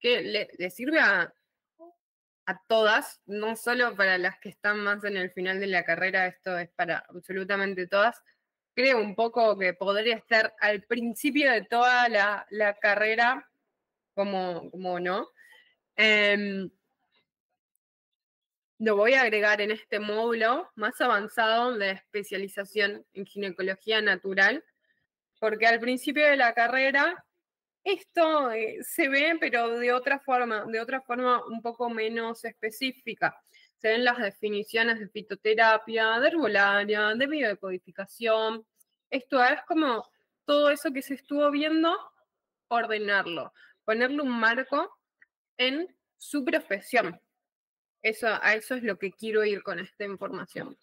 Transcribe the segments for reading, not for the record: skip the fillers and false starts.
que le sirve a todas, no solo para las que están más en el final de la carrera, esto es para absolutamente todas. Creo un poco que podría estar al principio de toda la carrera, como no. Lo voy a agregar en este módulo más avanzado de especialización en ginecología natural, porque al principio de la carrera esto se ve, pero de otra forma un poco menos específica. Se ven las definiciones de fitoterapia, de herbolaria, de biodecodificación. Esto es como todo eso que se estuvo viendo, ordenarlo, ponerle un marco en su profesión. A eso es lo que quiero ir con esta información.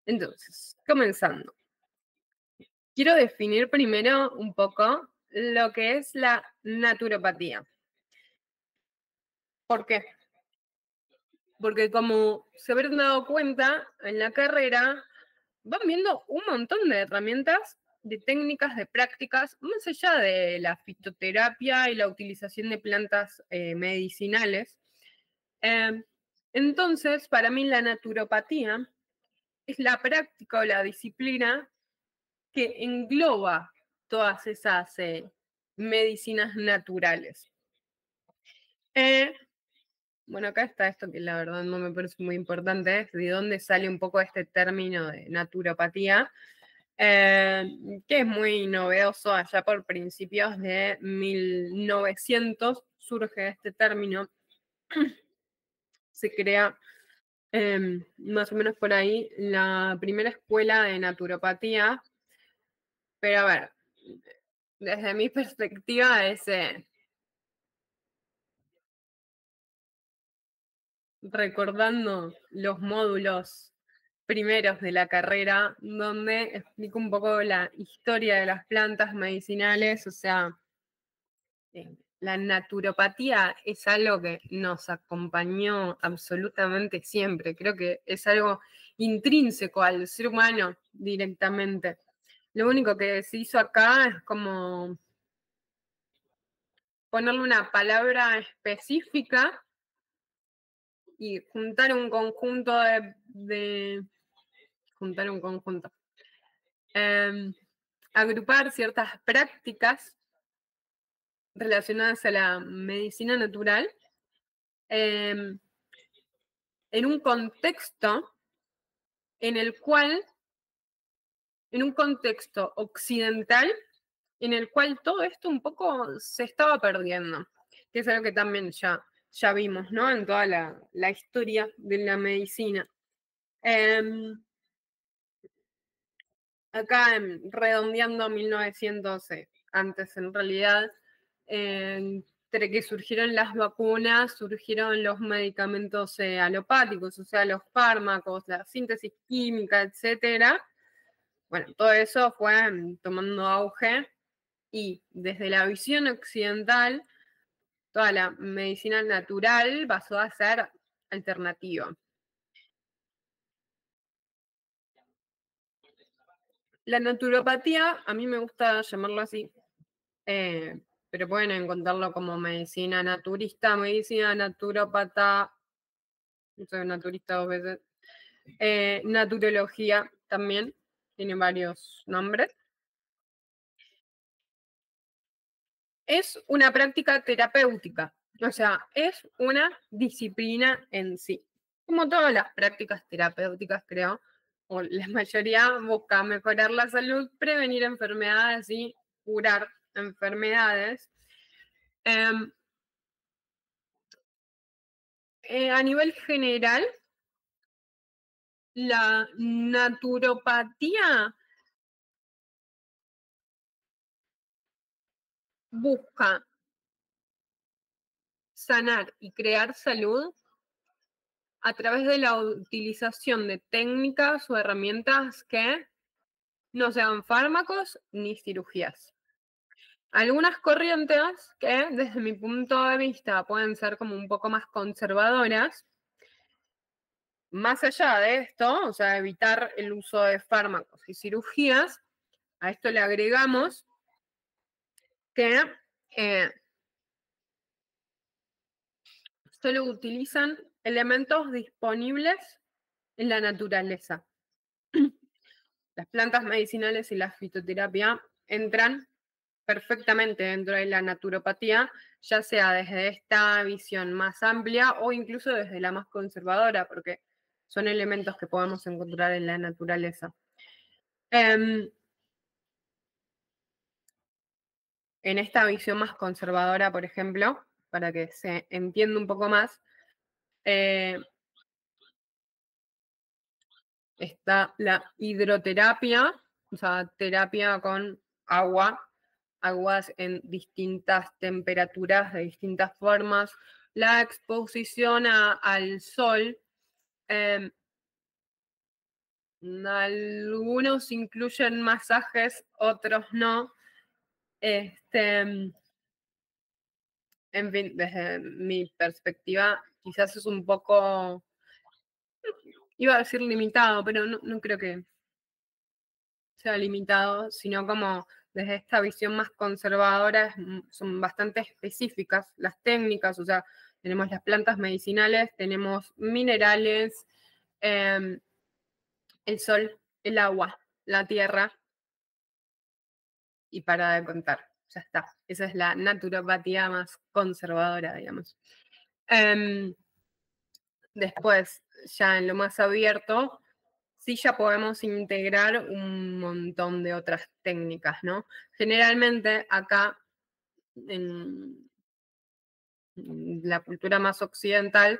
Entonces, comenzando. Quiero definir primero un poco lo que es la naturopatía. ¿Por qué? Porque como se habrán dado cuenta, en la carrera van viendo un montón de herramientas, de técnicas, de prácticas, más allá de la fitoterapia y la utilización de plantas medicinales. Entonces, para mí la naturopatía es la práctica o la disciplina que engloba todas esas medicinas naturales. Bueno, acá está esto que la verdad no me parece muy importante, es de dónde sale un poco este término de naturopatía, que es muy novedoso allá por principios de 1900, surge este término, se crea más o menos por ahí la primera escuela de naturopatía, pero a ver, desde mi perspectiva es recordando los módulos primeros de la carrera, donde explico un poco la historia de las plantas medicinales, o sea, la naturopatía es algo que nos acompañó absolutamente siempre, creo que es algo intrínseco al ser humano directamente. Lo único que se hizo acá es como ponerle una palabra específica y juntar un conjunto juntar un conjunto. Agrupar ciertas prácticas relacionadas a la medicina natural en un contexto en un contexto occidental, en el cual todo esto un poco se estaba perdiendo, que es algo que también ya vimos, ¿no? En toda la historia de la medicina. Acá redondeando 1900, antes en realidad, entre que surgieron las vacunas, surgieron los medicamentos alopáticos, o sea, los fármacos, la síntesis química, etcétera. Bueno, todo eso fue tomando auge y desde la visión occidental, toda la medicina natural pasó a ser alternativa. La naturopatía, a mí me gusta llamarlo así, pero pueden encontrarlo como medicina naturista, medicina naturópata, soy naturista 2 veces, naturología también, tiene varios nombres. Es una práctica terapéutica, o sea, es una disciplina en sí. Como todas las prácticas terapéuticas, creo, o la mayoría busca mejorar la salud, prevenir enfermedades y curar enfermedades. A nivel general, la naturopatía busca sanar y crear salud a través de la utilización de técnicas o herramientas que no sean fármacos ni cirugías. Algunas corrientes que, desde mi punto de vista, pueden ser como un poco más conservadoras. Más allá de esto, o sea, evitar el uso de fármacos y cirugías, a esto le agregamos que solo utilizan elementos disponibles en la naturaleza. Las plantas medicinales y la fitoterapia entran perfectamente dentro de la naturopatía, ya sea desde esta visión más amplia o incluso desde la más conservadora, porque son elementos que podemos encontrar en la naturaleza. En esta visión más conservadora, por ejemplo, para que se entienda un poco más, está la hidroterapia, o sea, terapia con agua, aguas en distintas temperaturas, de distintas formas, la exposición al sol. Algunos incluyen masajes, otros no. En fin, desde mi perspectiva, quizás es un poco, iba a decir limitado, pero no creo que sea limitado, sino como desde esta visión más conservadora son bastante específicas las técnicas, o sea, tenemos las plantas medicinales, tenemos minerales, el sol, el agua, la tierra, y para de contar, ya está. Esa es la naturopatía más conservadora, digamos. Después, ya en lo más abierto, sí ya podemos integrar un montón de otras técnicas, ¿no? Generalmente acá, en la cultura más occidental,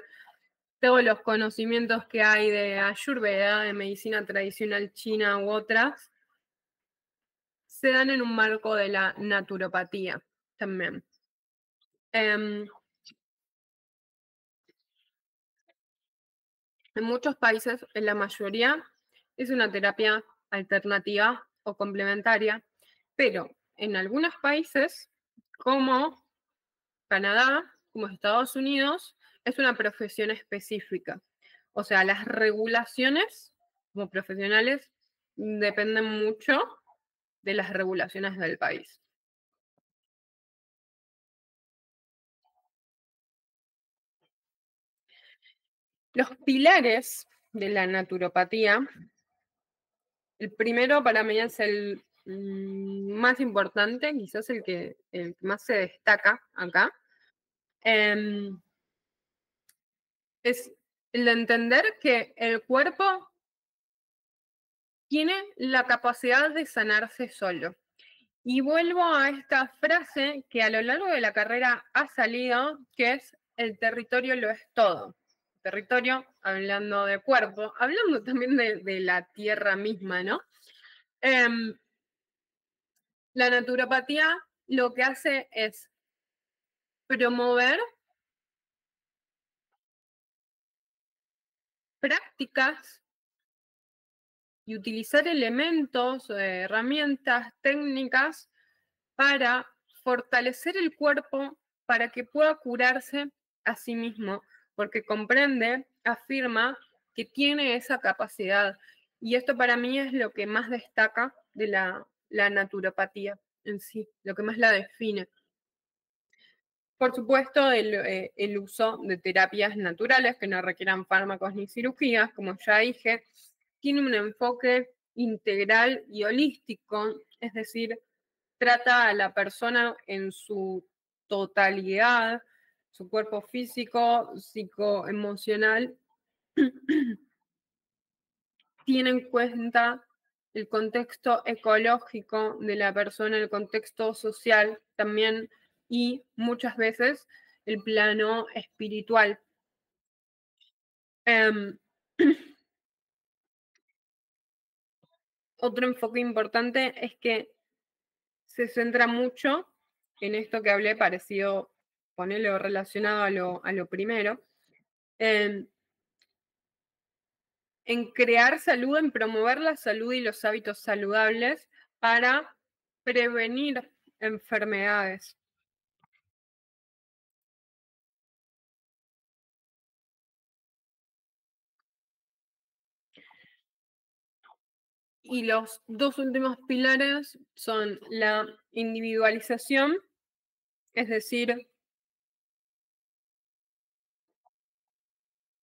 todos los conocimientos que hay de Ayurveda, de medicina tradicional china u otras, se dan en un marco de la naturopatía también. En muchos países, en la mayoría, es una terapia alternativa o complementaria, pero en algunos países, como Canadá, como Estados Unidos, es una profesión específica. O sea, las regulaciones como profesionales dependen mucho de las regulaciones del país. Los pilares de la naturopatía, el primero para mí es el más importante, quizás el que más se destaca acá, es el de entender que el cuerpo tiene la capacidad de sanarse solo. Y vuelvo a esta frase que a lo largo de la carrera ha salido, que es el territorio lo es todo. Territorio, hablando de cuerpo, hablando también de la tierra misma, ¿no? La naturopatía lo que hace es promover prácticas y utilizar elementos, herramientas, técnicas para fortalecer el cuerpo para que pueda curarse a sí mismo, porque comprende, afirma que tiene esa capacidad. Y esto para mí es lo que más destaca de la naturopatía en sí, lo que más la define. Por supuesto, el uso de terapias naturales que no requieran fármacos ni cirugías, como ya dije, tiene un enfoque integral y holístico, es decir, trata a la persona en su totalidad, su cuerpo físico, psicoemocional, tiene en cuenta el contexto ecológico de la persona, el contexto social también y muchas veces el plano espiritual. Otro enfoque importante es que se centra mucho en esto que hablé, parecido, ponerlo relacionado a lo primero, en crear salud, en promover la salud y los hábitos saludables para prevenir enfermedades. Y los dos últimos pilares son la individualización, es decir,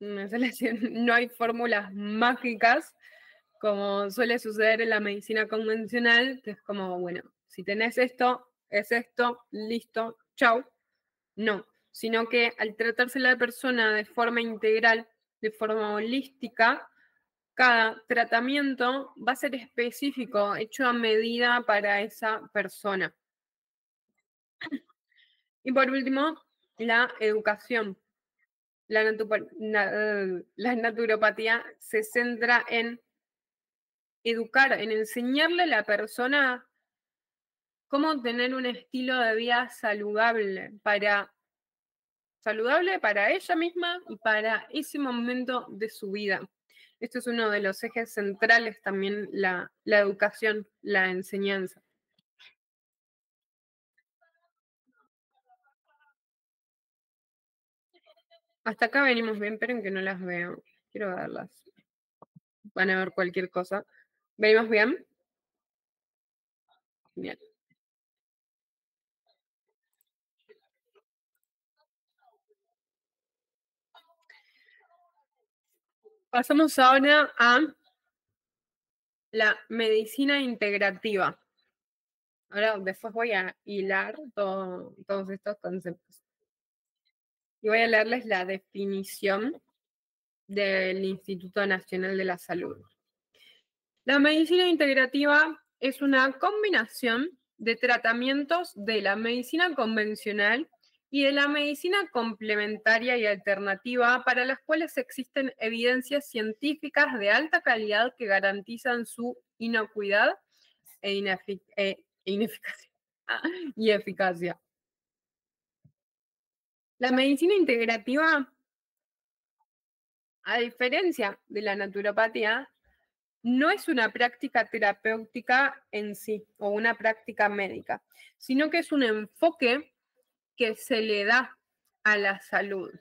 No hay fórmulas mágicas como suele suceder en la medicina convencional, que es como, bueno, si tenés esto, es esto, listo, chau. No, sino que al tratarse la persona de forma integral, de forma holística, cada tratamiento va a ser específico, hecho a medida para esa persona. Y por último, la educación. La naturopatía se centra en educar, en enseñarle a la persona cómo tener un estilo de vida saludable para ella misma y para ese momento de su vida. Esto es uno de los ejes centrales también, la educación, la enseñanza. Hasta acá venimos bien, pero en que no las veo. Quiero verlas. Van a ver cualquier cosa. ¿Venimos bien? Bien. Pasamos ahora a la medicina integrativa. Ahora después voy a hilar todos estos conceptos. Y voy a leerles la definición del Instituto Nacional de la Salud. La medicina integrativa es una combinación de tratamientos de la medicina convencional y de la medicina complementaria y alternativa para las cuales existen evidencias científicas de alta calidad que garantizan su inocuidad ineficacia y eficacia. La medicina integrativa, a diferencia de la naturopatía, no es una práctica terapéutica en sí o una práctica médica, sino que es un enfoque que se le da a la salud.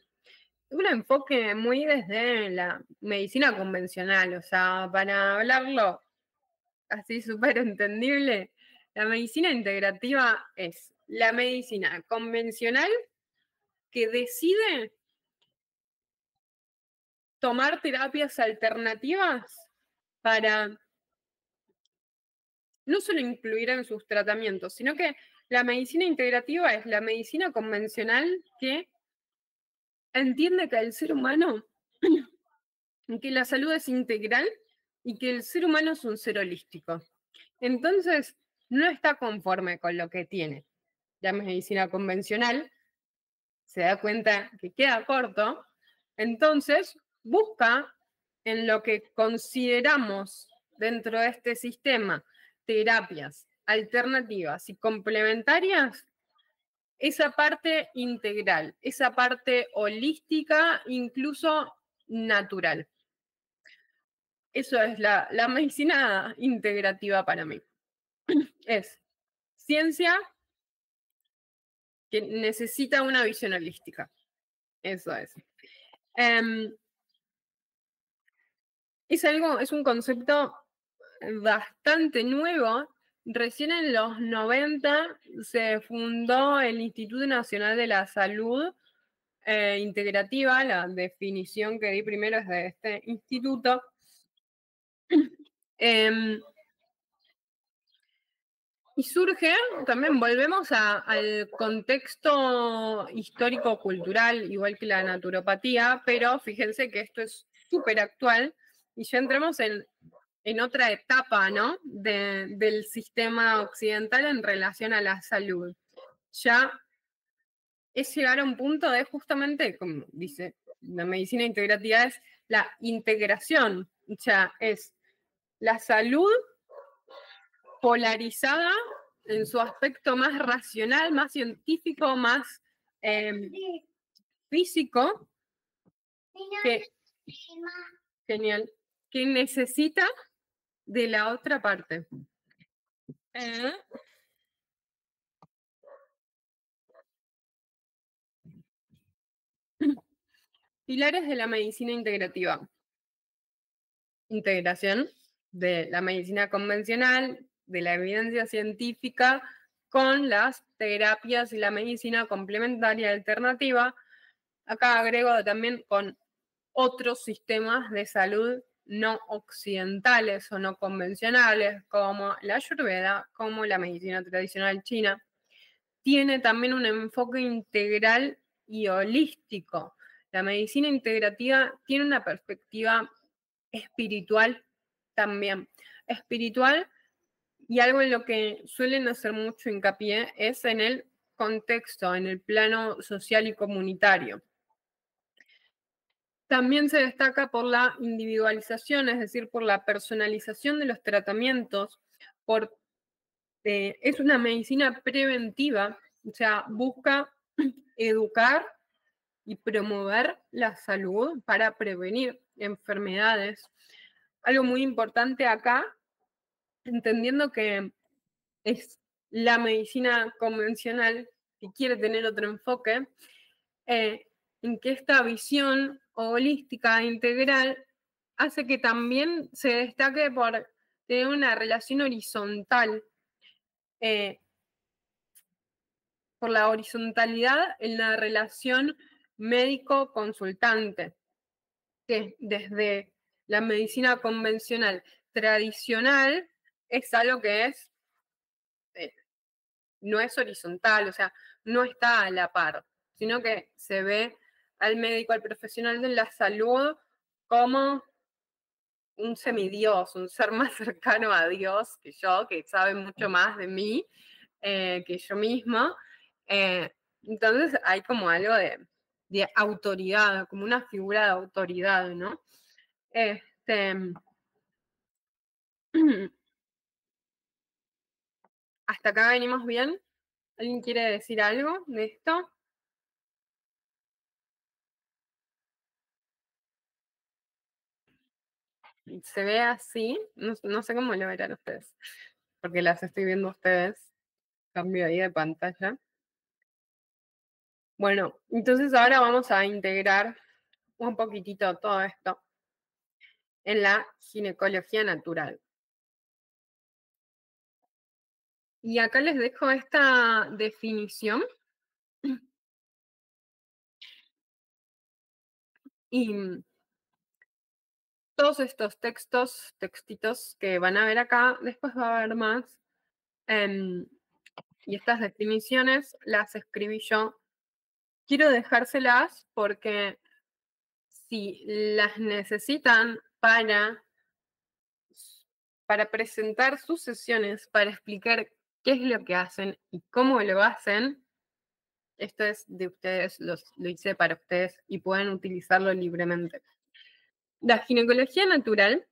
Un enfoque muy desde la medicina convencional, o sea, para hablarlo así súper entendible, la medicina integrativa es la medicina convencional que decide tomar terapias alternativas para no solo incluir en sus tratamientos, sino que la medicina integrativa es la medicina convencional que entiende que el ser humano, que la salud es integral y que el ser humano es un ser holístico. Entonces, no está conforme con lo que tiene. La medicina convencional se da cuenta que queda corto, entonces busca en lo que consideramos dentro de este sistema terapias alternativas y complementarias, esa parte integral, esa parte holística, incluso natural. Eso es la medicina integrativa para mí. Es ciencia que necesita una visión holística. Eso es. Es un concepto bastante nuevo. Recién en los 90 se fundó el Instituto Nacional de la Salud Integrativa. La definición que di primero es de este instituto. Y surge, también volvemos al contexto histórico-cultural, igual que la naturopatía, pero fíjense que esto es súper actual y ya entramos en otra etapa, ¿no? Del sistema occidental en relación a la salud. Ya es llegar a un punto de justamente, como dice, la medicina integrativa es la integración, ya es la salud polarizada en su aspecto más racional, más científico, más físico, que, genial, que necesita de la otra parte. Pilares de la medicina integrativa. Integración de la medicina convencional, de la evidencia científica, con las terapias y la medicina complementaria alternativa. Acá agrego también con otros sistemas de salud no occidentales o no convencionales, como la Ayurveda, como la medicina tradicional china. Tiene también un enfoque integral y holístico. La medicina integrativa tiene una perspectiva espiritual también. Espiritual, y algo en lo que suelen hacer mucho hincapié es en el contexto, en el plano social y comunitario. También se destaca por la individualización, es decir, por la personalización de los tratamientos, es una medicina preventiva, o sea, busca educar y promover la salud para prevenir enfermedades. Algo muy importante acá, entendiendo que es la medicina convencional que quiere tener otro enfoque, en que esta visión holística integral hace que también se destaque por tener una relación horizontal, eh, por la horizontalidad en la relación médico-consultante, que desde la medicina convencional tradicional es algo que eh, no es horizontal, o sea, no está a la par, sino que se ve al médico, al profesional de la salud como un semidios, un ser más cercano a Dios que yo, que sabe mucho más de mí que yo mismo. Entonces hay como algo de autoridad, como una figura de autoridad, ¿no? Este, ¿hasta acá venimos bien? ¿Alguien quiere decir algo de esto? ¿Se ve así? No, no sé cómo lo verán ustedes, porque las estoy viendo ustedes. Cambio ahí de pantalla. Bueno, entonces ahora vamos a integrar un poquitito todo esto en la ginecología natural. Y acá les dejo esta definición y todos estos textitos que van a ver acá, después va a haber más. Y estas definiciones las escribí yo. Quiero dejárselas porque si las necesitan para presentar sus sesiones, para explicar qué es lo que hacen y cómo lo hacen, esto es de ustedes, lo hice para ustedes y pueden utilizarlo libremente. La ginecología natural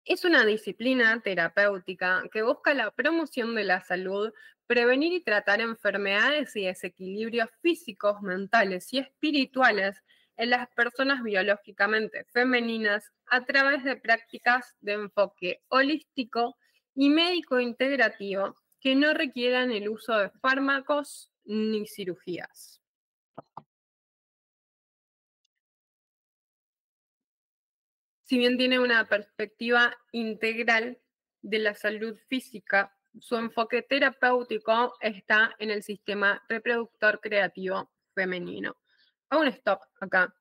es una disciplina terapéutica que busca la promoción de la salud, prevenir y tratar enfermedades y desequilibrios físicos, mentales y espirituales en las personas biológicamente femeninas a través de prácticas de enfoque holístico y médico integrativo que no requieran el uso de fármacos ni cirugías. Si bien tiene una perspectiva integral de la salud física, su enfoque terapéutico está en el sistema reproductor creativo femenino. Hago un stop acá.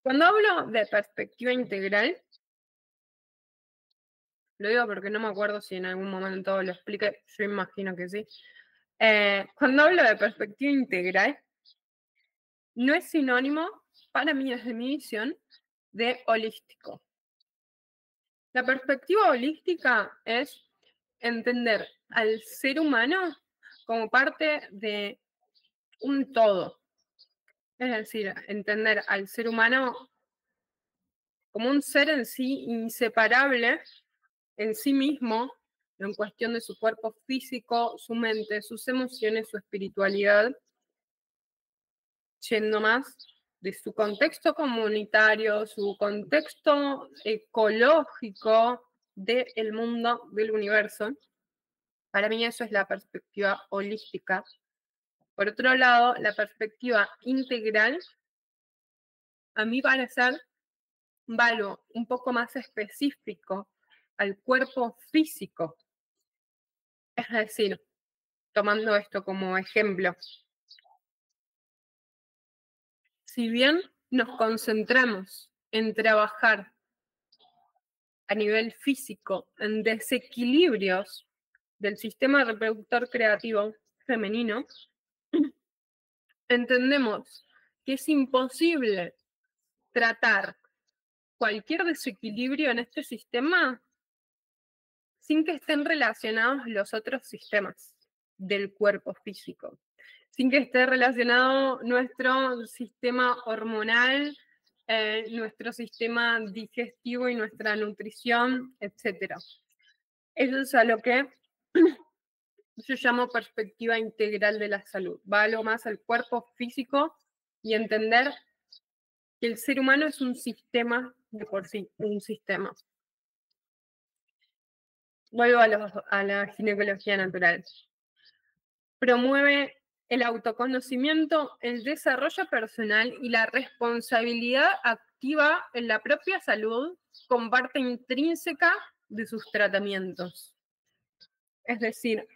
Cuando hablo de perspectiva integral, lo digo porque no me acuerdo si en algún momento lo expliqué, yo imagino que sí. Cuando hablo de perspectiva integral, no es sinónimo, para mí desde mi visión, de holístico. La perspectiva holística es entender al ser humano como parte de un todo. Es decir, entender al ser humano como un ser en sí inseparable en sí mismo, en cuestión de su cuerpo físico, su mente, sus emociones, su espiritualidad, yendo más de su contexto comunitario, su contexto ecológico del mundo, del universo. Para mí eso es la perspectiva holística. Por otro lado, la perspectiva integral, a mi parecer, va algo un poco más específico al cuerpo físico. Es decir, tomando esto como ejemplo, si bien nos concentramos en trabajar a nivel físico en desequilibrios del sistema reproductor creativo femenino, entendemos que es imposible tratar cualquier desequilibrio en este sistema sin que estén relacionados los otros sistemas del cuerpo físico, sin que esté relacionado nuestro sistema hormonal, nuestro sistema digestivo y nuestra nutrición, etc. Eso es a lo que yo llamo perspectiva integral de la salud. Va algo más al cuerpo físico y entender que el ser humano es un sistema de por sí, un sistema. Vuelvo a la ginecología natural. Promueve el autoconocimiento, el desarrollo personal y la responsabilidad activa en la propia salud como parte intrínseca de sus tratamientos. Es decir,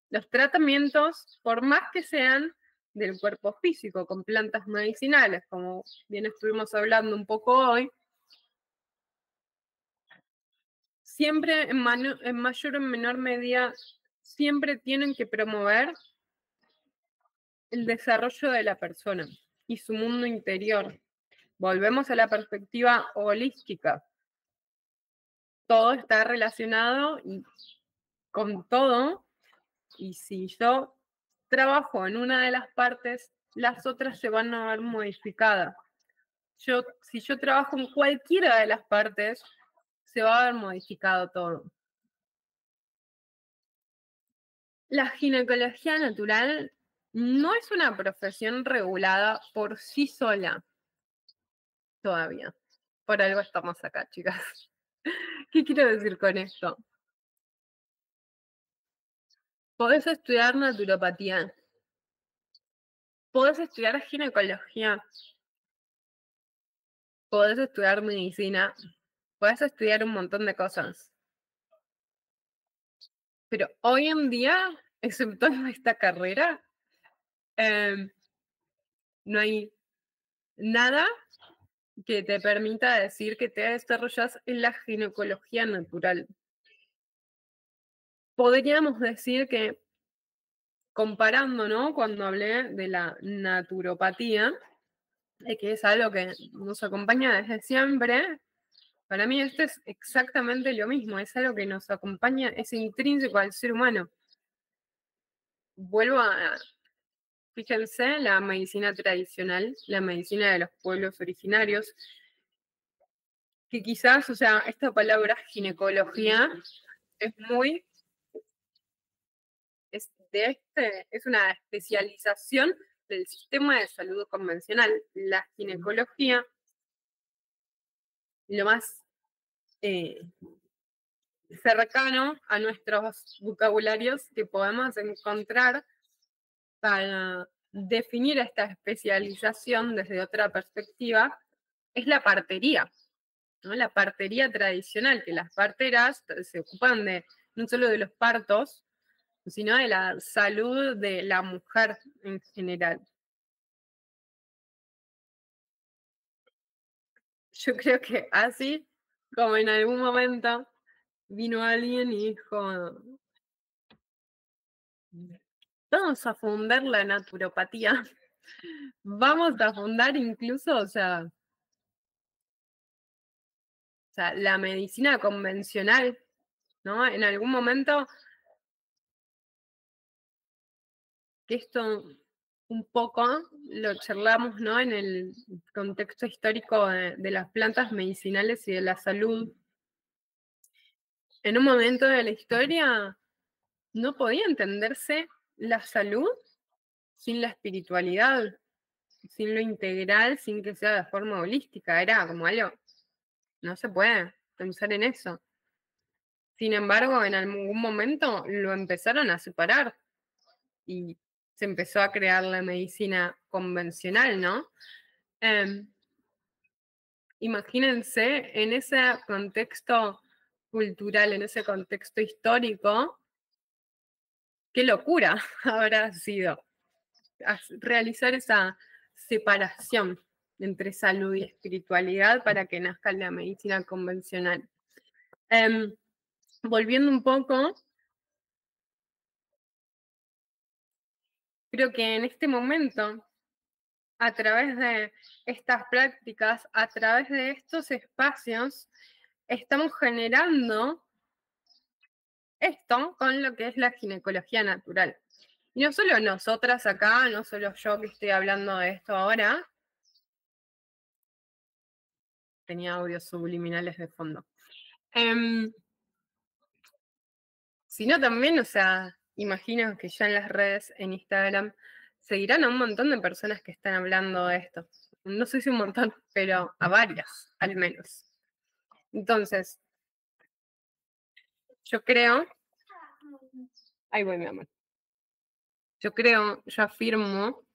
los tratamientos, por más que sean del cuerpo físico, con plantas medicinales, como bien estuvimos hablando un poco hoy, siempre en mayor o en menor medida, siempre tienen que promover el desarrollo de la persona y su mundo interior. Volvemos a la perspectiva holística. Todo está relacionado con todo, y si yo trabajo en una de las partes, las otras se van a ver modificadas. Si yo trabajo en cualquiera de las partes, se va a ver modificado todo. La ginecología natural no es una profesión regulada por sí sola todavía. Por algo estamos acá, chicas. ¿Qué quiero decir con esto? Podés estudiar naturopatía, podés estudiar ginecología, podés estudiar medicina, podés estudiar un montón de cosas. Pero hoy en día, excepto en esta carrera, no hay nada que te permita decir que te desarrollas en la ginecología natural. Podríamos decir que, comparando, ¿no? Cuando hablé de la naturopatía, que es algo que nos acompaña desde siempre, para mí esto es exactamente lo mismo, es algo que nos acompaña, es intrínseco al ser humano. Vuelvo a, fíjense, la medicina tradicional, la medicina de los pueblos originarios, que quizás, o sea, esta palabra ginecología es muy, es una especialización del sistema de salud convencional. La ginecología, lo más cercano a nuestros vocabularios que podemos encontrar para definir esta especialización desde otra perspectiva, es la partería, ¿no? La partería tradicional, que las parteras se ocupan no solo de los partos, sino de la salud de la mujer en general. Yo creo que así como en algún momento vino alguien y dijo, vamos a fundar la naturopatía, vamos a fundar incluso, o sea, la medicina convencional, ¿no? En algún momento, que esto un poco lo charlamos, ¿no? En el contexto histórico de las plantas medicinales y de la salud. En un momento de la historia no podía entenderse la salud sin la espiritualidad, sin lo integral, sin que sea de forma holística. Era como algo, no se puede pensar en eso. Sin embargo, en algún momento lo empezaron a separar y se empezó a crear la medicina convencional, ¿no? Imagínense en ese contexto cultural, en ese contexto histórico, qué locura habrá sido realizar esa separación. entre salud y espiritualidad para que nazca la medicina convencional. Volviendo un poco, creo que en este momento, a través de estas prácticas, a través de estos espacios, estamos generando esto con lo que es la ginecología natural. Y no solo nosotras acá, no solo yo que estoy hablando de esto ahora, tenía audios subliminales de fondo, sino también, o sea, imagino que ya en las redes, en Instagram, seguirán a un montón de personas que están hablando de esto. No sé si un montón, pero a varias, al menos. Entonces, yo creo, ahí voy mi amor, yo afirmo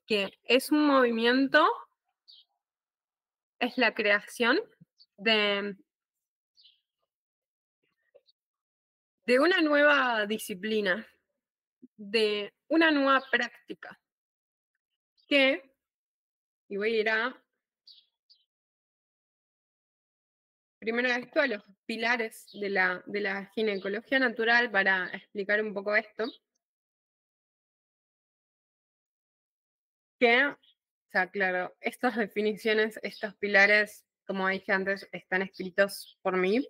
que es un movimiento, es la creación de una nueva disciplina, de una nueva práctica, que, y voy a ir a, primero esto, a los pilares de la ginecología natural para explicar un poco esto, que, o sea, claro, estas definiciones, estos pilares, como dije antes, están escritos por mí.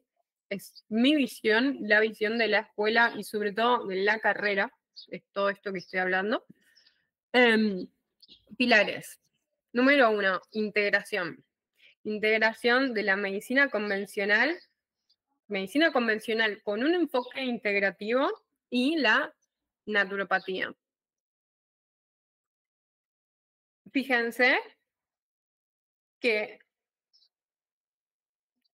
Es mi visión, la visión de la escuela y sobre todo de la carrera, es todo esto que estoy hablando. Pilares. Número 1, integración. Integración de la medicina convencional con un enfoque integrativo y la naturopatía. Fíjense que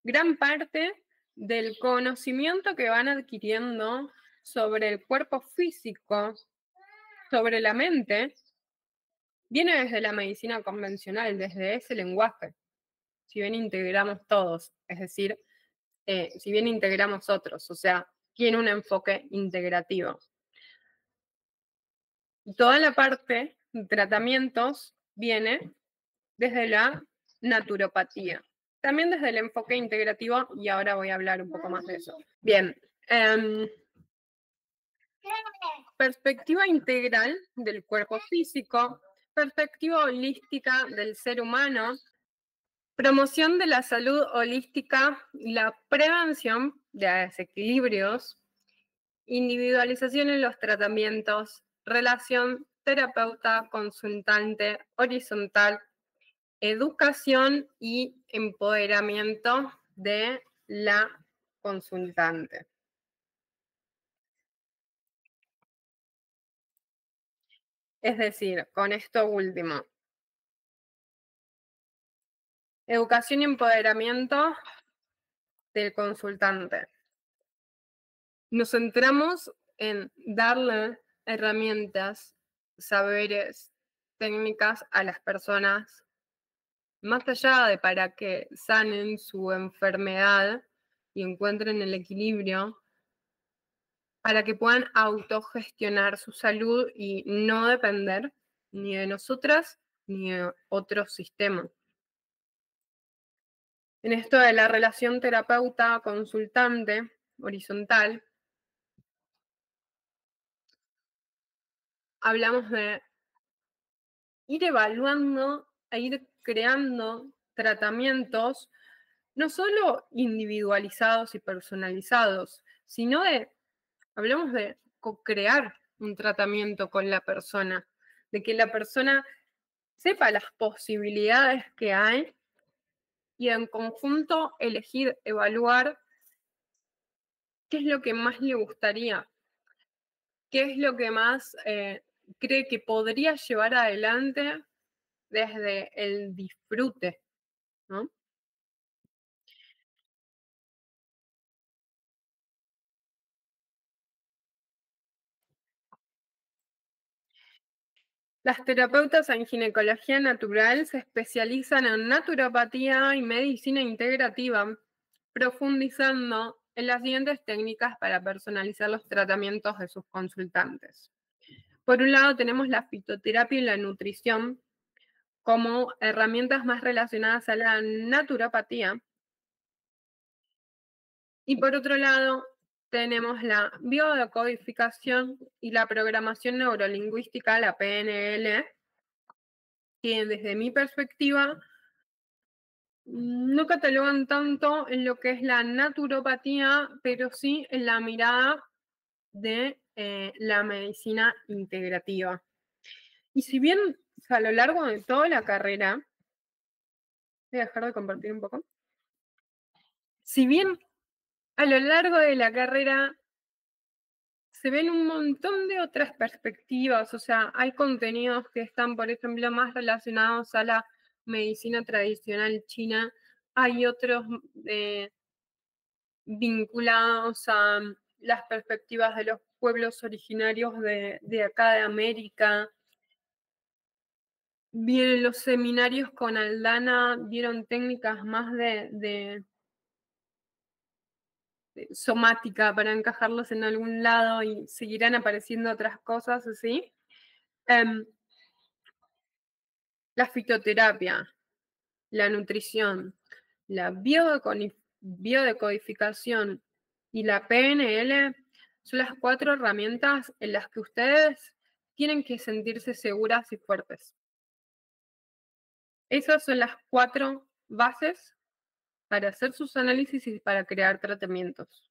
gran parte del conocimiento que van adquiriendo sobre el cuerpo físico, sobre la mente, viene desde la medicina convencional, desde ese lenguaje. Si bien integramos todos, es decir, si bien integramos otros, o sea, tiene un enfoque integrativo. Toda la parte de tratamientos viene desde la naturopatía, también desde el enfoque integrativo, y ahora voy a hablar un poco más de eso. Bien, perspectiva integral del cuerpo físico, perspectiva holística del ser humano, promoción de la salud holística y la prevención de desequilibrios, individualización en los tratamientos, relación terapeuta-consultante horizontal, educación y empoderamiento de la consultante. Es decir, con esto último, educación y empoderamiento del consultante. Nos centramos en darle herramientas, saberes, técnicas a las personas, más allá de para que sanen su enfermedad y encuentren el equilibrio, para que puedan autogestionar su salud y no depender ni de nosotras ni de otro sistema. En esto de la relación terapeuta-consultante horizontal, hablamos de ir evaluando e ir creando tratamientos no solo individualizados y personalizados, sino hablamos de co-crear un tratamiento con la persona, de que la persona sepa las posibilidades que hay y en conjunto elegir, evaluar qué es lo que más le gustaría, qué es lo que más cree que podría llevar adelante desde el disfrute, ¿no? Las terapeutas en ginecología natural se especializan en naturopatía y medicina integrativa, profundizando en las siguientes técnicas para personalizar los tratamientos de sus consultantes. Por un lado tenemos la fitoterapia y la nutrición, como herramientas más relacionadas a la naturopatía. Y por otro lado, tenemos la biodecodificación y la programación neurolingüística, la PNL, que desde mi perspectiva no catalogan tanto en lo que es la naturopatía, pero sí en la mirada de la medicina integrativa. Y si bien a lo largo de toda la carrera, voy a dejar de compartir un poco, si bien a lo largo de la carrera se ven un montón de otras perspectivas, o sea, hay contenidos que están, por ejemplo, más relacionados a la medicina tradicional china, hay otros vinculados a las perspectivas de los pueblos originarios de acá de América. Vienen los seminarios con Aldana, vieron técnicas más de somática para encajarlos en algún lado y seguirán apareciendo otras cosas así. La fitoterapia, la nutrición, la biodecodificación y la PNL son las 4 herramientas en las que ustedes tienen que sentirse seguras y fuertes. Esas son las 4 bases para hacer sus análisis y para crear tratamientos.